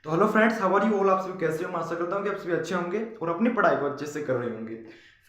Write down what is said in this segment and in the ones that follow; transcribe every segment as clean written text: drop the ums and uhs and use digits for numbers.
तो hello friends, how are you all. आप सभी कैसे हो? मैं आशा करता हूँ कि आप सभी अच्छे होंगे और अपनी पढ़ाई को अच्छे से कर रहे होंगे।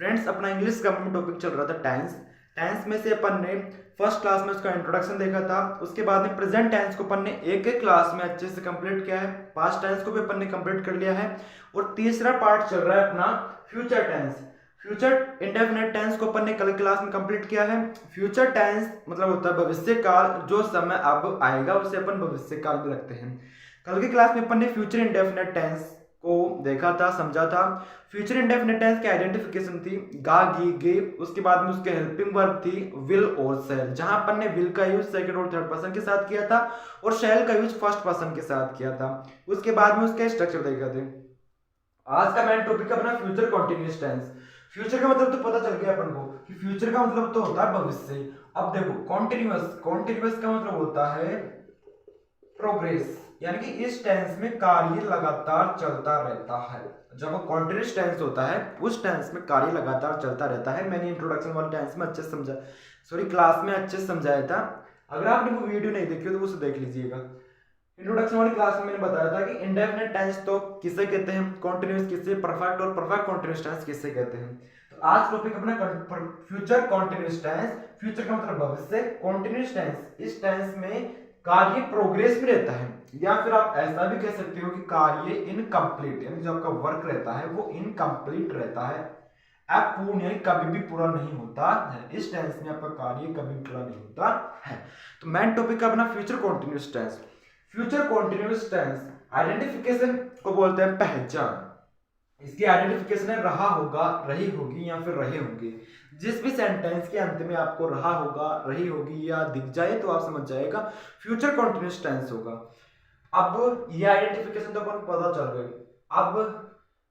फ्रेंड्स, अपना इंग्लिश का टॉपिक चल रहा था टेंस। टेंस में से अपन ने फर्स्ट क्लास में उसका इंट्रोडक्शन देखा था। उसके बाद में प्रेजेंट टेंस को अपन ने एक एक क्लास में अच्छे से कंप्लीट किया है। पास्ट टेंस को भी अपन ने कंप्लीट कर लिया है और तीसरा पार्ट चल रहा है अपना future tense. Future indefinite tense को अपन ने कल क्लास में कंप्लीट किया है। फ्यूचर टेंस मतलब होता है भविष्य काल, जो समय अब आएगा उसे अपन भविष्य काल में रखते हैं। कल की क्लास में अपन ने फ्यूचर इंडेफिनिट टेंस को देखा था, समझा था। फ्यूचर इंडेफिनिट टेंस की आइडेंटिफिकेशन थी गा गी गे, उसके बाद में उसके हेल्पिंग वर्ब थी विल और शैल, जहां अपन ने विल का यूज सेकंड और थर्ड पर्सन के साथ किया था और शैल का यूज फर्स्ट पर्सन के साथ किया था। उसके बाद में उसके स्ट्रक्चर देखा थे। आज का मेन टॉपिक अपना फ्यूचर कॉन्टिन्यूस टेंस। फ्यूचर का मतलब तो पता चल गया अपन को कि फ्यूचर का मतलब तो होता है भविष्य। अब देखो कॉन्टिन्यूस, कॉन्टिन्यूस का मतलब होता है प्रोग्रेस, यानी कि इस टेंस में कार्य लगातार चलता रहता है। जब कॉन्टिन्यूस टेंस होता है उस टेंस में कार्य लगातार चलता रहता है। मैंने इंट्रोडक्शन वाले टेंस में अच्छे से समझा, सॉरी क्लास में अच्छे से समझाया था। अगर आपने वो वीडियो नहीं देखी हो तो उसे देख लीजिएगा। इंट्रोडक्शन वाली क्लास में मैंने बताया था कि इंडेफिनिट टेंस तो किसे कहते हैं, कॉन्टिन्यूस किसे, परफेक्ट और परफेक्ट कॉन्टिन्यूस टेंस किसे कहते हैं। तो आज टॉपिक अपना फ्यूचर कॉन्टिन्यूस टेंस। फ्यूचर का मतलब भविष्य, कॉन्टिन्यूस टेंस इस टेंस में कार्य प्रोग्रेस में रहता है, या फिर आप ऐसा भी कह सकते हो कि कार्य इनकम्प्लीट, यानी जो आपका वर्क रहता है वो इनकम्प्लीट रहता है, अपूर्ण, यानी कभी भी पूरा नहीं होता है। इस टेंस में आपका कार्य कभी पूरा नहीं होता है। तो मेन टॉपिक अपना future continuous tense. Future continuous tense identification को बोलते हैं पहचान। इसकी आइडेंटिफिकेशन है रहा होगा, रही होगी या फिर रहे होंगे। जिस भी सेंटेंस के अंत में आपको रहा होगा, रही होगी या दिख जाए तो आप समझ जाएगा फ्यूचर कॉन्टिन्यूस टेंस होगा। अब ये आइडेंटिफिकेशन तो अपन पता चल गई। अब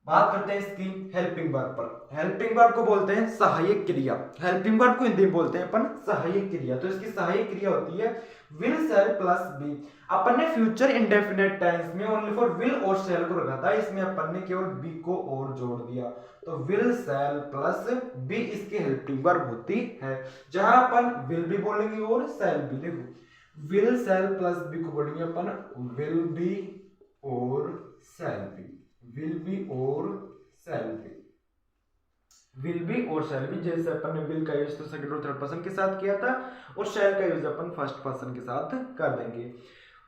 बात करते हैं इसकी हेल्पिंग वर्ब पर। हेल्पिंग वर्ब को बोलते हैं सहायक क्रिया। हेल्पिंग वर्ब को हिंदी में बोलते हैं अपन सहायक क्रिया। तो इसकी सहायक क्रिया होती है विल शैल प्लस बी। अपन ने फ्यूचर इंडेफिनिट टेंस में ओनली फॉर विल और शैल को रखा था, इसमें अपन ने केवल बी को और जोड़ दिया। तो विल शैल प्लस बी इसकी हेल्पिंग वर्ब होती है, जहां अपन विल भी बोलेंगे और शैल भी। देखो विल शैल प्लस बी को बोलेंगे अपन विल बी और शैल बी, विल बी और शैल बी, विल बी और शैल बी। जैसे अपन ने विल का यूज तो सेकंड और थर्ड पर्सन के साथ किया था और शैल का यूज अपन फर्स्ट पर्सन के साथ कर देंगे।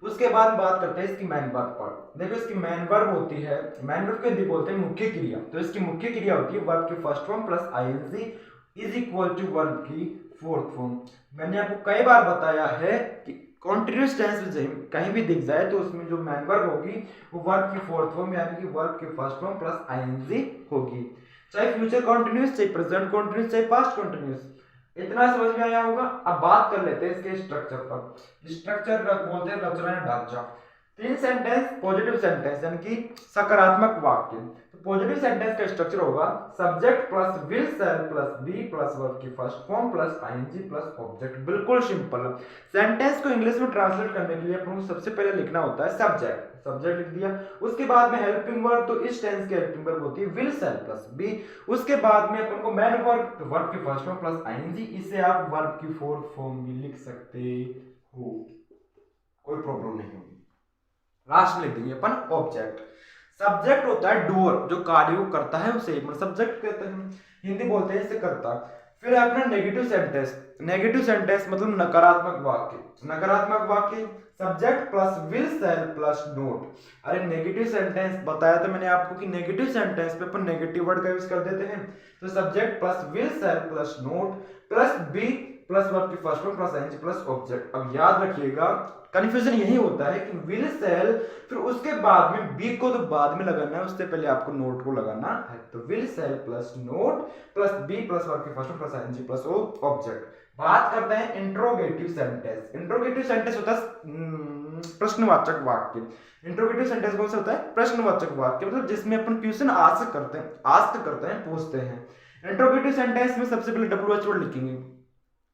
उसके बाद बात करते हैं इसकी मैन वर्ब पर। देखो इसकी मैन वर्ब होती है, मैन वर्ब को हिंदी बोलते हैं मुख्य क्रिया। तो इसकी मुख्य क्रिया होती है वर्ब की first form plus ING is equal to verb की फोर्थ फॉर्म। मैंने आपको कई बार बताया है कि कॉन्टिन्यूस टेंस में कहीं भी दिख जाए तो उसमें जो मैन वर्ब होगी वो वर्ब की फोर्थ फॉर्म यानी कि वर्ब की फर्स्ट फॉर्म प्लस आईएनजी होगी, चाहे फ्यूचर कॉन्टिन्यूस, चाहे प्रेजेंट कॉन्टिन्यूस, चाहे पास्ट कॉन्टिन्यूस। इतना समझ में आया होगा। अब बात कर लेते हैं इसके स्ट्रक्चर पर। स्ट्रक्चर बोलते हैं रचना या ढांचा। तीन सेंटेंस पॉजिटिव सेंटेंस यानी कि सकारात्मक वाक्य। तो पॉजिटिव सेंटेंस का स्ट्रक्चर होगा subject plus will shall plus be plus verb की first form plus ING plus object. बिल्कुल सिंपल। सेंटेंस को इंग्लिश में ट्रांसलेट करने के लिए अपन को सबसे पहले लिखना होता है सब्जेक्ट, सब्जेक्ट लिख दिया। उसके बाद में हेल्पिंग वर्ब, तो इस टेंस की हेल्पिंग वर्ब होती है विल शैल प्लस बी। उसके बाद में अपन को मैन वर्ब, तो वर्ब की फर्स्ट फॉर्म प्लस आईएनजी। इसे आप वर्ब की फोर्थ फॉर्म भी लिख सकते हो, कोई प्रॉब्लम नहीं होगी। लास्ट में लिख देंगे अपन ऑब्जेक्ट। सब्जेक्ट होता है डूअर, जो कार्य को करता है उसे सब्जेक्ट कहते हैं, हिंदी बोलते हैं इसे करता। फिर अपना नेगेटिव सेंटेंस। नेगेटिव सेंटेंस मतलब नकारात्मक वाक्य। नकारात्मक वाक्य subject plus will shall plus not. अरे नेगेटिव सेंटेंस बताया था मैंने आपको कि नेगेटिव सेंटेंस पे अपन नेगेटिव वर्ड का यूज कर देते हैं। तो subject plus will shall plus not plus be plus verb की first form plus ING plus object. अब याद रखिएगा कंफ्यूजन यही होता है कि विल शैल, फिर उसके बाद में बी को तो बाद में लगाना है, उससे पहले आपको नोट को लगाना है। तो will shall plus not plus be plus verb की first form plus ING plus object. बात करते हैं इंट्रोगेटिव सेंटेंस। इंट्रोगेटिव सेंटेंस होता है प्रश्नवाचक वाक्य। इंट्रोगेटिव सेंटेंस कौन सा होता है? प्रश्नवाचक वाक्य, मतलब जिसमें अपन क्वेश्चन आस्क करते हैं, पूछते हैं। इंट्रोगेटिव सेंटेंस में सबसे पहले डब्ल्यूएच वर्ड लिखेंगे।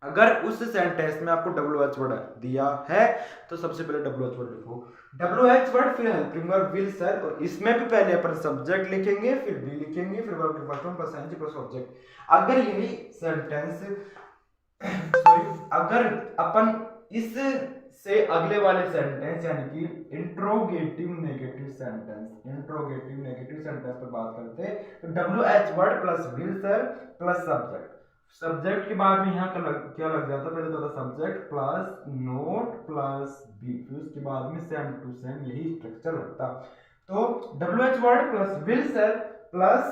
अगर उस सेंटेंस में आपको डब्ल्यूएच वर्ड दिया है तो सबसे पहले डब्ल्यूएच वर्ड लिखो। डब्ल्यूएच वर्ड फिर हेल्पिंग वर्ब विल शैल, और इसमें भी पहले अपन सब्जेक्ट लिखेंगे, फिर बी लिखेंगे, फिर वर्ब की first form plus ING plus object. अगर यही सेंटेंस सॉरी, अगर अपन इस से अगले वाले सेंटेंस यानी कि इंट्रोगेटिव नेगेटिव सेंटेंस पर बात करते हैं तो WH word plus will sir plus subject के बाद में यहाँ क्या लग जाता है, पहले तो था subject plus not plus be, फिर उसके बाद में सेम टू सेम यही स्ट्रक्चर लगता। तो WH word plus will sir plus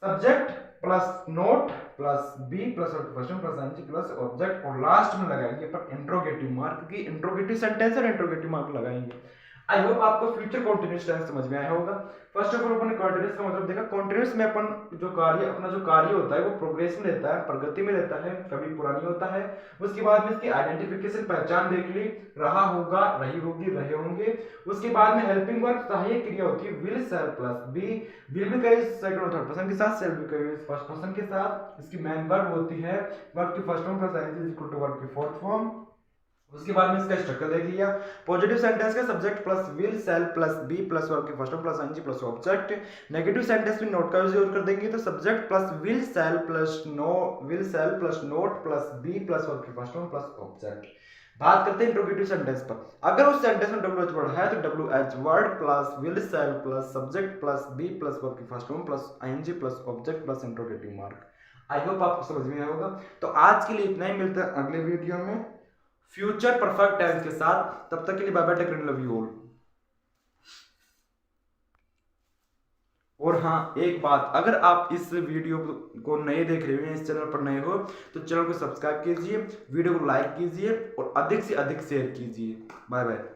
subject plus not plus be plus question plus answer plus object और लास्ट में लगाएंगे पर इंट्रोगेटिव मार्क की इंट्रोगेटिव सेंटेंस और इंट्रोगेटिव मार्क लगाएंगे। आई होप आपको फ्यूचर कंटीन्यूअस टेंस समझ में आया होगा। फर्स्ट ऑफ ऑल अपन ने कंटीन्यूअस का मतलब देखा। कंटीन्यूअस में अपन अपना जो कार्य होता है वो प्रोग्रेस में रहता है, प्रगति में रहता है, कभी पुरानी होता है। उसके बाद में इसकी आइडेंटिफिकेशन पहचान देख ली, रहा होगा, रही होगी, रहे होंगे। उसके बाद में हेल्पिंग वर्ब सहायक क्रिया होती है will shall plus be, will भी कहीं सेकंड और थर्ड पर्सन के साथ, शैल भी कहीं फर्स्ट पर्सन के साथ। इसकी मेन वर्ब होती है वर्ब की first form plus ING equal to verb की फोर्थ फॉर्म। उसके बाद में इसका स्ट्रक्चर देख लिया। पॉजिटिव सेंटेंस का subject plus will shall plus be plus verb की first form plus ING plus object. Negative sentence में नोट का यूज कर देंगे तो subject plus will shall plus not plus be plus verb की फर्स्ट फॉर्म प्लस ऑब्जेक्ट। बात करते हैं इंट्रोगेटिव सेंटेंस पर। अगर उस सेंटेंस में WH वर्ड है तो WH word plus will shall plus subject plus be plus verb की first form plus ING plus object plus interrogative mark. I hope आपको समझ में आया होगा। तो आज के लिए इतना ही, मिलता है अगले वीडियो में फ्यूचर परफेक्ट टेंस के साथ। तब तक के लिए bye bye, take care, love you all. और हाँ एक बात, अगर आप इस वीडियो को नए देख रहे हो, इस चैनल पर नए हो तो चैनल को सब्सक्राइब कीजिए, वीडियो को लाइक कीजिए और अधिक से अधिक शेयर कीजिए। Bye bye.